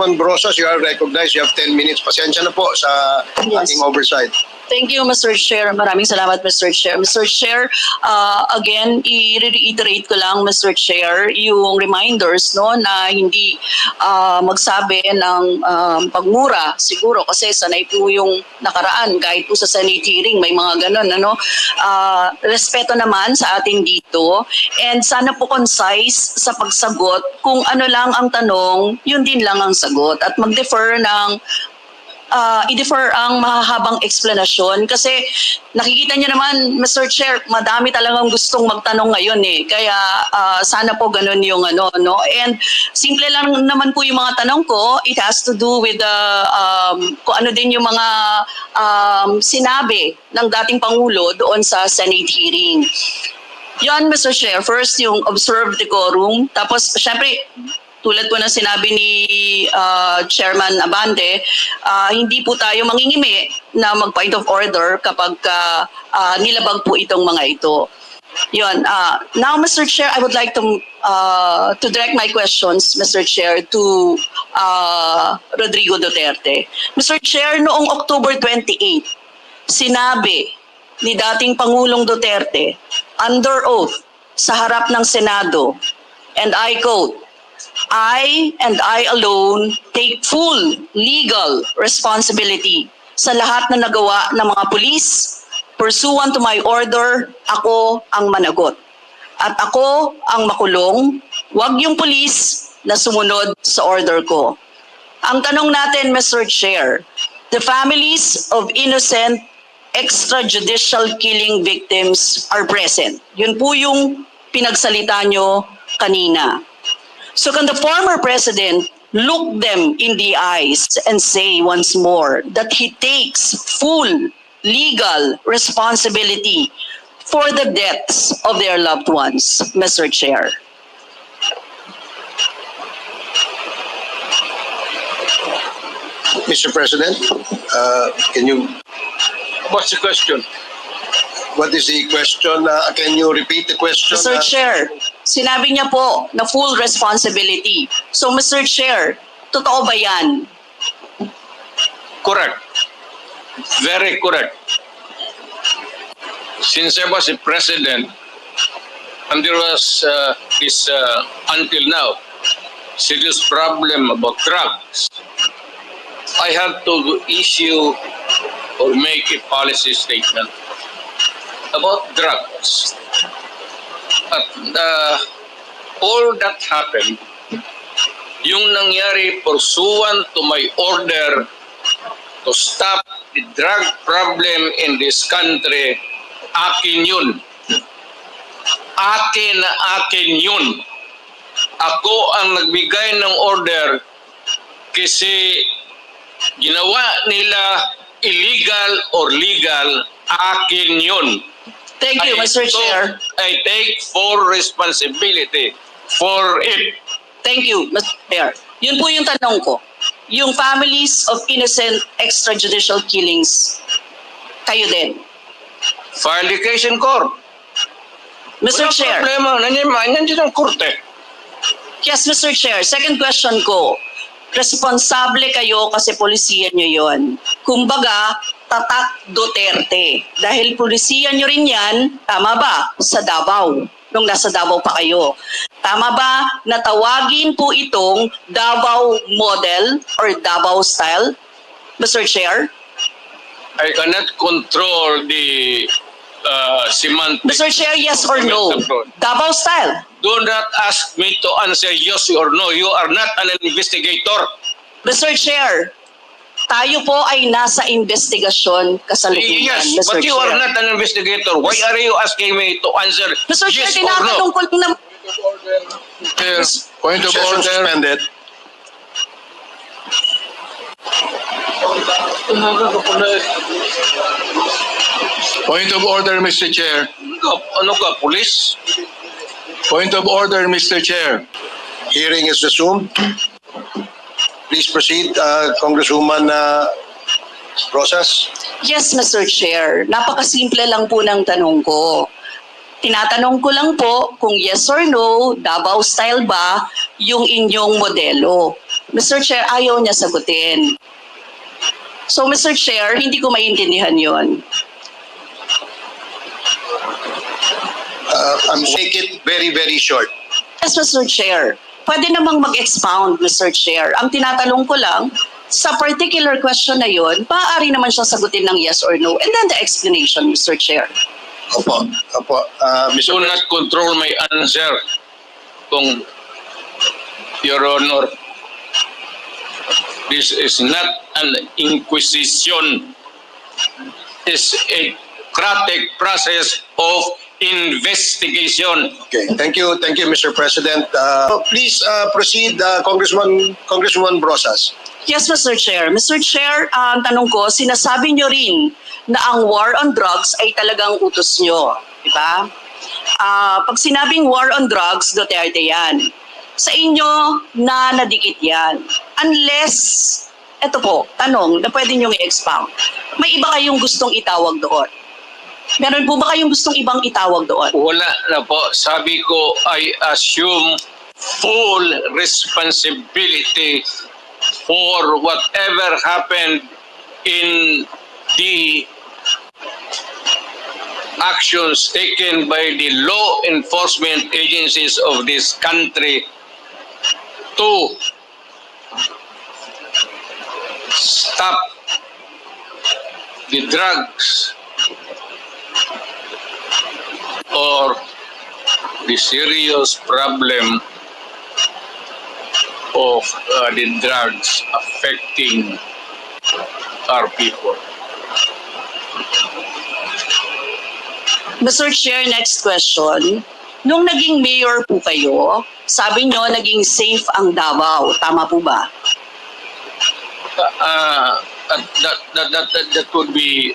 Congresswoman Brosas, you are recognized. You have 10 minutes. Pasensya na po sa ating oversight. Thank you, Mr. Chair. Maraming salamat, Mr. Chair. Mr. Chair, again, i-reiterate ko lang, Mr. Chair, yung reminders no, na hindi magsabi ng pagmura, siguro, kasi sanay po yung nakaraan, kahit po sa Senate hearing, may mga ganun. Ano? Respeto naman sa atin dito, and sana po concise sa pagsagot. Kung ano lang ang tanong, yun din lang ang sagot. At mag-defer ng i-defer ang mahahabang explanation kasi nakikita niyo naman, Mr. Chair, madami talagang gustong magtanong ngayon eh. Kaya sana po ganun yung ano, no? And simple lang naman po yung mga tanong ko. It has to do with kung ano din yung mga sinabi ng dating Pangulo doon sa Senate hearing. Yan, Mr. Chair. First, yung observed decorum. Tapos, syempre, tulad po ng sinabi ni Chairman Abante, hindi po tayo mangingimi na mag-point of order kapag nilabag po itong mga ito. Yun. Now, Mr. Chair, I would like to direct my questions, Mr. Chair, to Rodrigo Duterte. Mr. Chair, noong October 28, sinabi ni dating Pangulong Duterte under oath sa harap ng Senado, and I quote, I and I alone take full legal responsibility sa lahat na nagawa ng mga pulis. Pursuant to my order, ako ang managot. At ako ang makulong, wag yung pulis na sumunod sa order ko. Ang tanong natin, Mr. Chair, the families of innocent extrajudicial killing victims are present. Yun po yung pinagsalita nyo kanina. So can the former president look them in the eyes and say once more that he takes full legal responsibility for the deaths of their loved ones, Mr. Chair? Mr. President, can you... What's the question? What is the question? Can you repeat the question? Mr. Chair, sinabi niya po na full responsibility. So, Mr. Chair, totoo ba yan? Correct. Very correct. Since I was a president, and there was until now, serious problem about drugs, I have to issue or make a policy statement about drugs. At all that happened, yung nangyari pursuant to my order to stop the drug problem in this country, akin yun. Akin yun. Ako ang nagbigay ng order kasi ginawa nila illegal or legal, akin yun. Thank you, Mr. Chair. I take full responsibility for it. Thank you, Mr. Chair. Yun po yung tanong ko. Yung families of innocent extrajudicial killings, kayo din. File the case in court. Mr. Walang Chair. problema. Nandiyan ang korte. Yes, Mr. Chair. Second question ko. Responsable kayo kasi polisiya nyo yun. Kumbaga, tatak Duterte. Dahil polisiya nyo rin yan, tama ba? Sa Davao. Nung nasa Davao pa kayo. Tama ba na tawagin po itong Davao model or Davao style? Mr. Chair? I cannot control the semantics. Mr. Chair, yes or no? Davao style. Do not ask me to answer yes or no. You are not an investigator. Mr. Chair, tayo po ay nasa investigasyon kasalukuyan, Yes, Mr. but you Chair. are not an investigator. Why are you asking me to answer Mr. Chair, yes or no? tinatanong ko lang naman. Point of order. Suspended. Point of order, Mr. Chair. Ano ka, police? Point of order, Mr. Chair. Hearing is resumed. Please proceed, Congresswoman Rosas. Yes, Mr. Chair. Napakasimple lang po ng tanong ko. Tinatanong ko lang po kung yes or no, Davao style ba yung inyong modelo. Mr. Chair, ayaw niya sagutin. So, Mr. Chair, hindi ko maintindihan yon. Make it very, very short. Yes, Mr. Chair. Pwede namang mag-expound, Mr. Chair. Ang tinatanong ko lang, sa particular question na yon, maaari naman siya sagutin ng yes or no. And then the explanation, Mr. Chair. Opo, opo. Do not control my answer, kung Your Honor. This is not an inquisition. It's a democratic process of investigation. Okay, thank you, Mr. President. Please proceed, Congresswoman Brosas. Yes, Mr. Chair. Mr. Chair, ang tanong ko, sinasabi nyo rin na ang war on drugs ay talagang utos nyo. Diba? Pag sinabing war on drugs, Duterte yan. Sa inyo, nadikit yan. Unless, eto po, tanong na pwede nyo i-expound. May iba kayong gustong itawag doon? Meron po ba kayong gustong ibang itawag doon? Wala na po. Sabi ko, I assume full responsibility for whatever happened in the actions taken by the law enforcement agencies of this country to stop the drugs or the serious problem of the drugs affecting our people. Mr. Chair, next question. Nung naging mayor po kayo, sabi nyo naging safe ang Davao. Tama po ba? That would be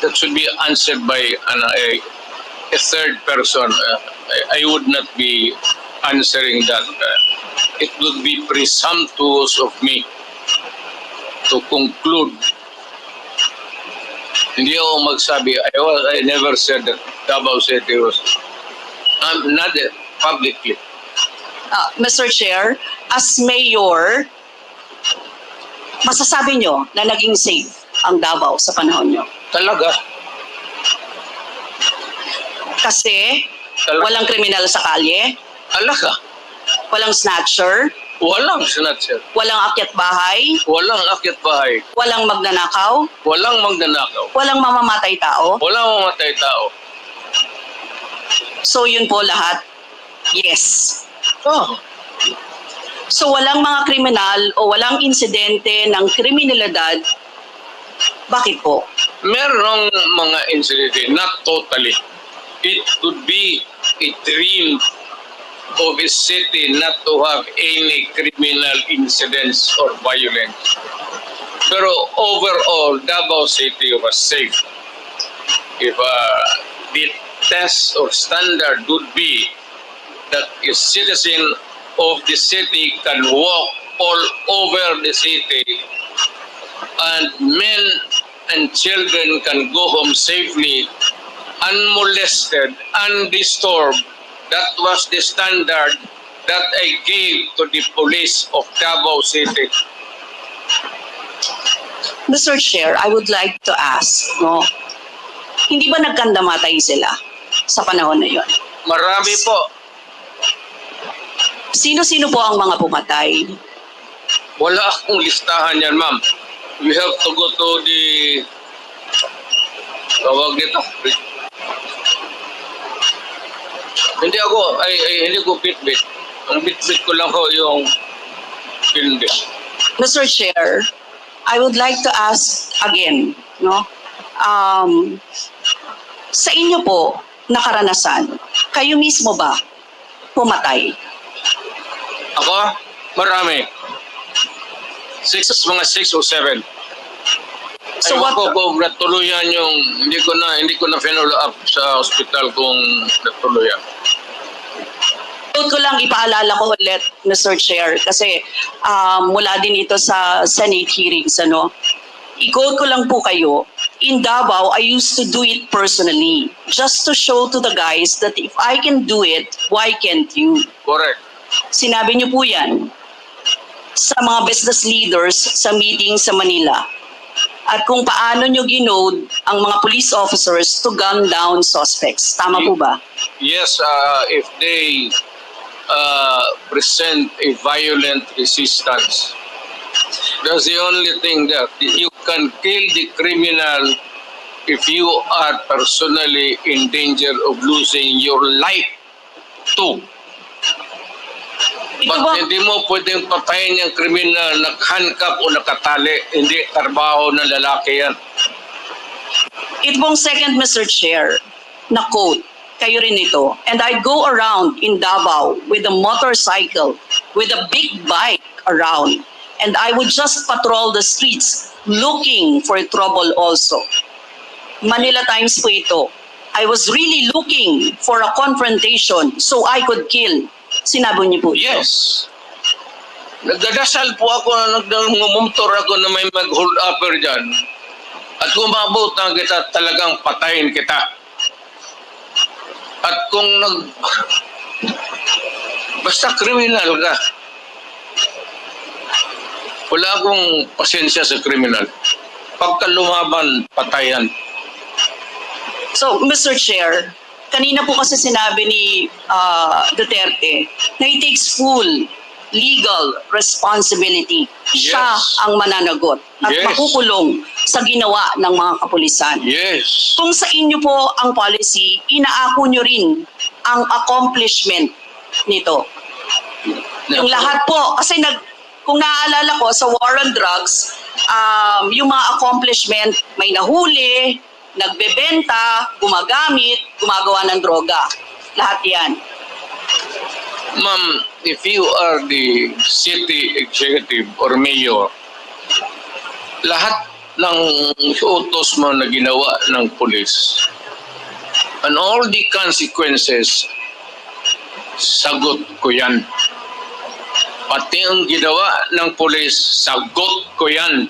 that should be answered by a third person. I would not be answering that. It would be presumptuous of me to conclude. Hindi ako magsabi. I never said that Davao City was. Not publicly. Mr. Chair, as mayor, masasabi nyo na naging safe ang Davao sa panahon nyo? Talaga. Kasi walang kriminal sa kalye, Talaga. walang snatcher, Walang snatcher. walang akyat bahay, Walang akyat bahay. walang magnanakaw, Walang magnanakaw. walang mamamatay tao. Walang mamatay tao. So yun po lahat, yes. Oh. So walang mga kriminal o walang insidente ng kriminalidad. Bakit po? Merong mga incident, not totally. It could be a dream of a city not to have any criminal incidents or violence. Pero overall, Davao City was safe. If the test or standard would be that a citizen of the city can walk all over the city and men and children can go home safely, unmolested, undisturbed. That was the standard that I gave to the police of Davao City. Mr. Chair, I would like to ask, no? Hindi ba nagkandamatay sila sa panahon na yon? Marami po. Sino-sino po ang mga pumatay? Wala akong listahan yan, ma'am. We have to go to the tawag nito. Hindi ko bit-bit. Ang bit-bit ko lang ho yung pilde. Mr. Chair, I would like to ask again, no? Sa inyo po, nakaranasan, kayo mismo ba pumatay? Ako, marami. Mga 6 o 7. So Ewan what- ko kung natuluyan yung, hindi ko na follow up sa hospital kung natuluyan. Ko lang ipaalala ko ulit, Mr. Chair, kasi mula din ito sa Senate hearings, ano? I-quote ko lang po kayo, in Davao, I used to do it personally, just to show to the guys that if I can do it, why can't you? Correct. Sinabi niyo po yan sa mga business leaders sa meeting sa Manila. At kung paano niyo ginode ang mga police officers to gun down suspects. Tama po ba? Yes, if they present a violent resistance, that's the only thing that you can kill the criminal if you are personally in danger of losing your life too. Ito But ba, hindi mo pwedeng patayin yung kriminal nakahandcuff o nakatali. Hindi trabaho ng lalaki yan. ito pong second, Mr. Chair, na quote, kayo rin ito. And I'd go around in Davao with a motorcycle, with a big bike around. And I would just patrol the streets looking for trouble also. Manila Times po ito. I was really looking for a confrontation so I could kill. Sinabi niyo po ito. Yes. Nagdadasal po ako na nagmumumtor ako na may mag-hold upper dyan. At kung maabot na kita, talagang patayin kita. At kung basta kriminal ka, wala akong pasensya sa kriminal. Pagka lumaban, patayan. So, Mr. Chair, kanina po kasi sinabi ni Duterte na he takes full legal responsibility. Siya Yes. ang mananagot at Yes. makukulong sa ginawa ng mga kapulisan. Yes. Kung sa inyo po ang policy, inaako nyo rin ang accomplishment nito. Yung lahat po, kasi kung naaalala ko sa war on drugs, yung mga accomplishment, may nahuli, nagbebenta, gumagamit, gumagawa ng droga. Lahat yan. Ma'am, if you are the city executive or mayor, lahat ng utos mo na ginawa ng police and all the consequences, sagot ko yan. Pati ang ginawa ng police, sagot ko yan.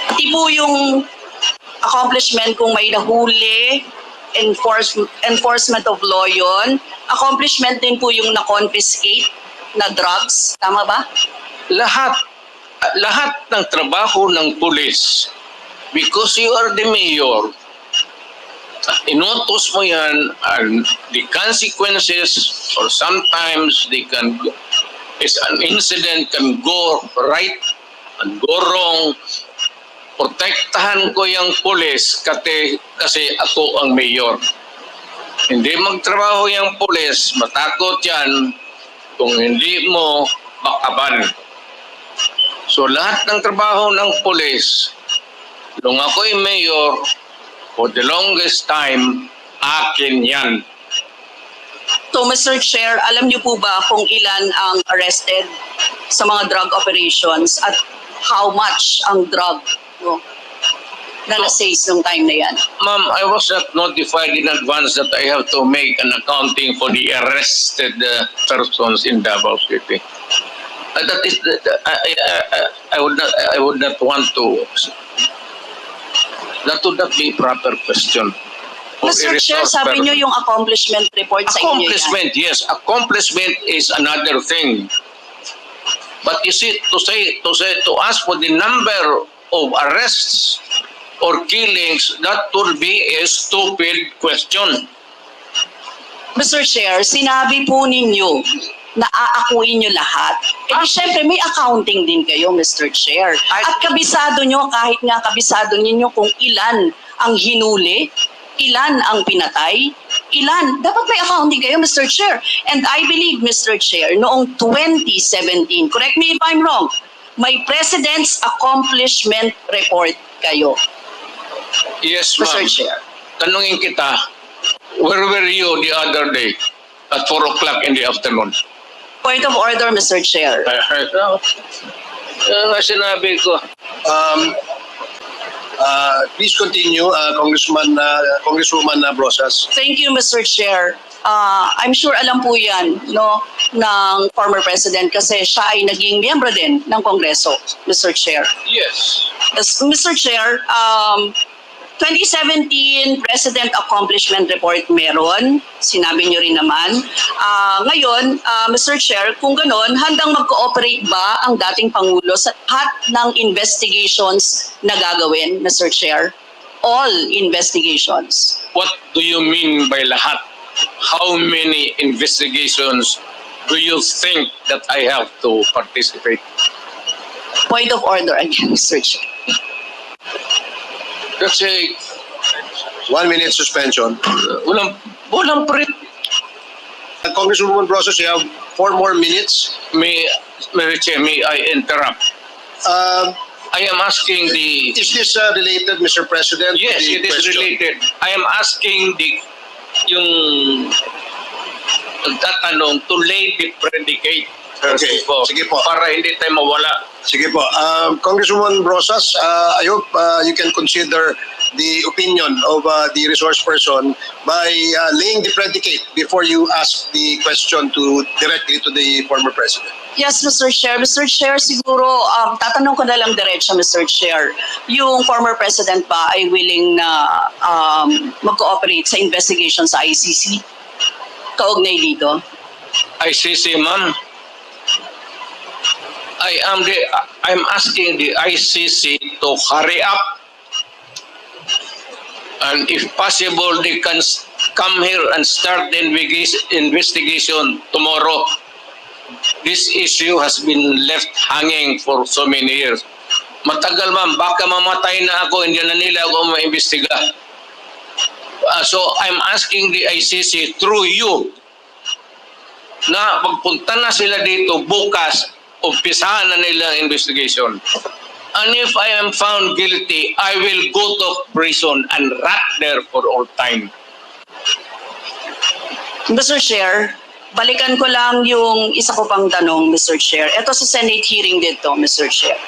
Pati po yung accomplishment kung may nahuli, enforcement of law yun. Accomplishment din po yung na-confiscate na drugs. Tama ba? Lahat ng trabaho ng police, because you are the mayor, inutos mo yan, and the consequences, or sometimes an incident can go right and go wrong. Protektahan ko yung pulis kasi ako ang mayor. Hindi magtrabaho yung pulis, matakot yan kung hindi mo bakaban. So lahat ng trabaho ng pulis, nung ako'y mayor, for the longest time, akin yan. So, Mr. Chair, alam niyo po ba kung ilan ang arrested sa mga drug operations at how much ang drug na na-seize nung time na yan? Ma'am, I was not notified in advance that I have to make an accounting for the arrested persons in Davao City. That is, I would not want to. That would not be a proper question. Mr. Chair, sabi niyo yung accomplishment report sa inyo yan. Accomplishment, yes. Accomplishment is another thing. But you see, to ask for the number of arrests or killings, that would be a stupid question. Mr. Chair, sinabi po ninyo na aakuin nyo lahat. Eh di syempre may accounting din kayo, Mr. Chair. At kabisado nyo, kahit nga kabisado ninyo kung ilan ang hinuli, ilan ang pinatay, ilan. Dapat may accounting kayo, Mr. Chair. And I believe, Mr. Chair, noong 2017, correct me if I'm wrong, may President's Accomplishment Report kayo. Yes, Mr. ma'am. Chair. Tanungin kita, where were you the other day at 4 o'clock in the afternoon? Point of order, Mr. Chair. Sinabi ko. Please continue, Congresswoman Brosas. Thank you, Mr. Chair. I'm sure alam po yan ng former President kasi siya ay naging miyembro din ng Kongreso, Mr. Chair. Yes. Mr. Chair, 2017 President Accomplishment Report meron, sinabi niyo rin naman. Ngayon, Mr. Chair, kung ganon, handang mag-cooperate ba ang dating Pangulo sa lahat ng investigations na gagawin, Mr. Chair? All investigations. What do you mean by lahat? How many investigations do you think that I have to participate? Point of order again, Mr. Chair. Kasi 1 minute suspension. walang Congresswoman Brosas, you have 4 more minutes. may I interrupt? I am asking the Is this related, Mr. President? to yes, the it is question? related. I am asking yung tatanong to lay the predicate. Okay, sige po. Para hindi tayo mawala. Sige po. Congresswoman Brosas, I hope you can consider the opinion of the resource person by laying the predicate before you ask the question directly to the former president. Yes, Mr. Chair. Mr. Chair, siguro, tatanong ko na lang diretso, Mr. Chair. Yung former president ba ay willing na mag-cooperate sa investigation sa ICC? Kaugnay dito? ICC, ma'am. I'm asking the ICC to hurry up, and if possible, they can come here and start the investigation tomorrow. This issue has been left hanging for so many years. Matagal, ma'am, baka mamatay na ako, hindi na nila ako maimbestiga. So I'm asking the ICC through you na pagpunta na sila dito bukas, umpisahan na nila ang investigation. And if I am found guilty, I will go to prison and rot there for all time. Mr. Chair, balikan ko lang yung isa ko pang tanong, Mr. Chair. Ito sa Senate hearing dito, Mr. Chair.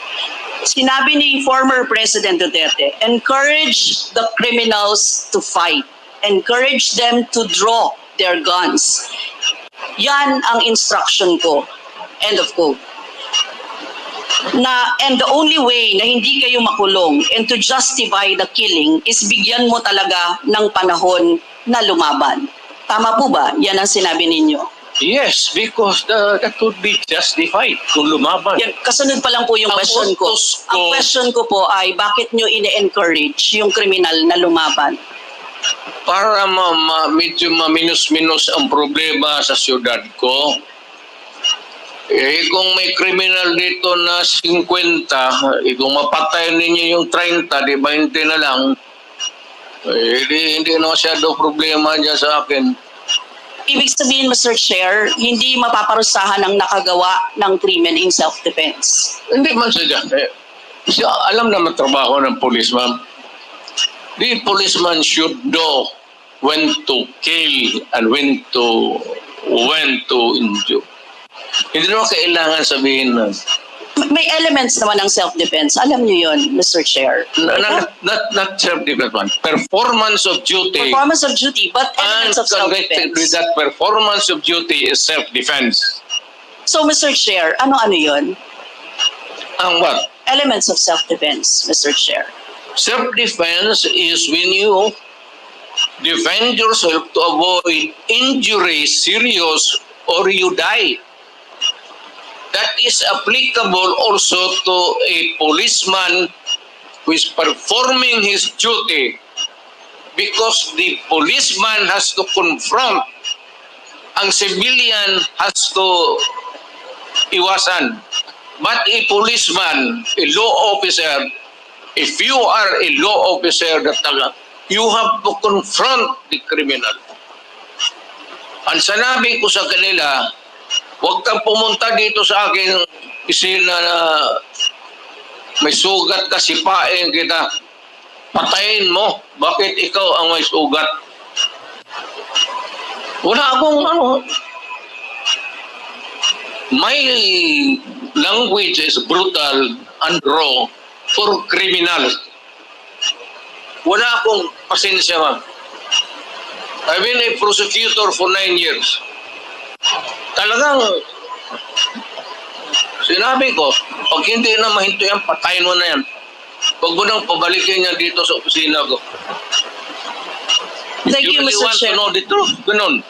Sinabi ni former President Duterte, encourage the criminals to fight. Encourage them to draw their guns. Yan ang instruction ko. End of quote. And the only way na hindi kayo makulong and to justify the killing is bigyan mo talaga ng panahon na lumaban. Tama po ba? Yan ang sinabi ninyo. Yes, because that would be justified kung lumaban. Yan, kasunod pa lang po yung Ang question ko. utos ko- Ang question ko po ay bakit nyo ine-encourage yung kriminal na lumaban? Para medyo maminus-minus ang problema sa syudad ko. Kung may kriminal dito na 50, kung mapatay ninyo yung 30, di 20 na lang, hindi na masyado problema dyan sa akin. Ibig sabihin, Mr. Chair, hindi mapaparusahan ang nakagawa ng krimen in self-defense. Hindi man sadya. Alam naman trabaho ng police, ma'am. The policeman should know when to kill and when to injure. Hindi naman kailangan sabihin na May elements naman ng self-defense. Alam niyo yun, Mr. Chair. not self-defense, performance of duty. Performance of duty, but And elements of connected with self-defense. that performance of duty is self-defense. So, Mr. Chair, ano yun? Ang what? Elements of self-defense, Mr. Chair. Self-defense is when you defend yourself to avoid injury, serious, or you die. That is applicable also to a policeman who is performing his duty, because the policeman has to confront, ang civilian has to iwasan. But a policeman, a law officer, if you are a law officer, you have to confront the criminal. Ang sanabi ko sa kanila, huwag kang pumunta dito sa akin isina na may sugat ka, sipain kita, patayin mo. Bakit ikaw ang may sugat? Wala akong my language is brutal and raw for criminals. Wala akong pasensya, ma'am. I've been a prosecutor for 9 years. Talagang sinabi ko, pag hindi na mahinto yan, patayin mo na yan. Huwag mo nang pabalikin niya dito sa opisina ko. Thank you, really Mr. want Chair. to know the truth. Ganun.